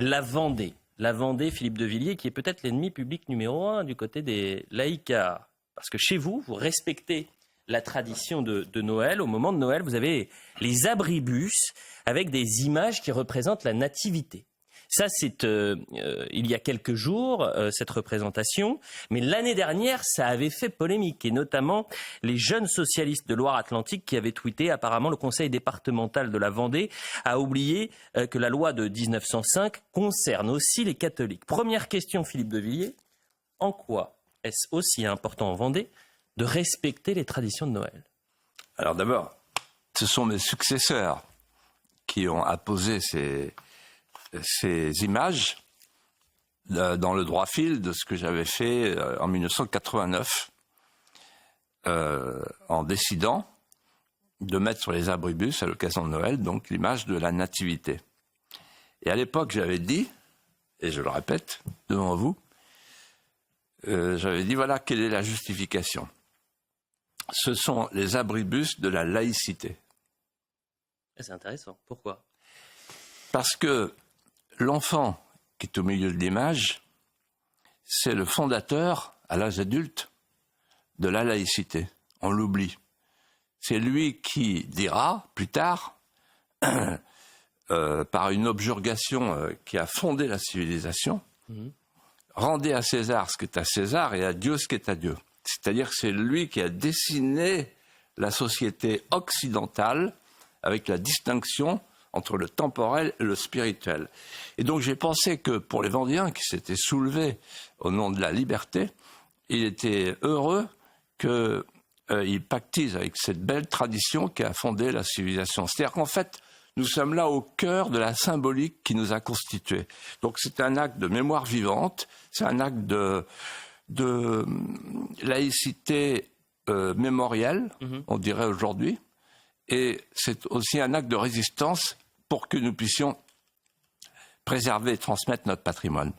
La Vendée. La Vendée, Philippe de Villiers, qui est peut-être l'ennemi public numéro 1 du côté des laïcards. Parce que chez vous, vous respectez la tradition de Noël. Au moment de Noël, vous avez les abribus avec des images qui représentent la nativité. Ça, c'est il y a quelques jours, cette représentation. Mais l'année dernière, ça avait fait polémique. Et notamment, les jeunes socialistes de Loire-Atlantique qui avaient tweeté, apparemment, le conseil départemental de la Vendée a oublié que la loi de 1905 concerne aussi les catholiques. Première question, Philippe de Villiers. En quoi est-ce aussi important en Vendée de respecter les traditions de Noël? Alors d'abord, ce sont mes successeurs qui ont apposé ces images dans le droit fil de ce que j'avais fait en 1989 en décidant de mettre sur les abribus à l'occasion de Noël donc l'image de la nativité. Et à l'époque j'avais dit, et je le répète devant vous, j'avais dit voilà quelle est la justification. Ce sont les abribus de la laïcité. C'est intéressant. Pourquoi? Parce que l'enfant qui est au milieu de l'image, c'est le fondateur, à l'âge adulte, de la laïcité. On l'oublie. C'est lui qui dira, plus tard, par une objurgation qui a fondé la civilisation, rendez à César ce qui est à César et à Dieu ce qui est à Dieu. C'est-à-dire que c'est lui qui a dessiné la société occidentale avec la distinction entre le temporel et le spirituel. Et donc j'ai pensé que pour les Vendéens qui s'étaient soulevés au nom de la liberté, il était heureux qu'ils pactisent avec cette belle tradition qui a fondé la civilisation. C'est-à-dire qu'en fait, nous sommes là au cœur de la symbolique qui nous a constitués. Donc c'est un acte de mémoire vivante, c'est un acte de laïcité mémorielle, on dirait aujourd'hui, et c'est aussi un acte de résistance pour que nous puissions préserver et transmettre notre patrimoine.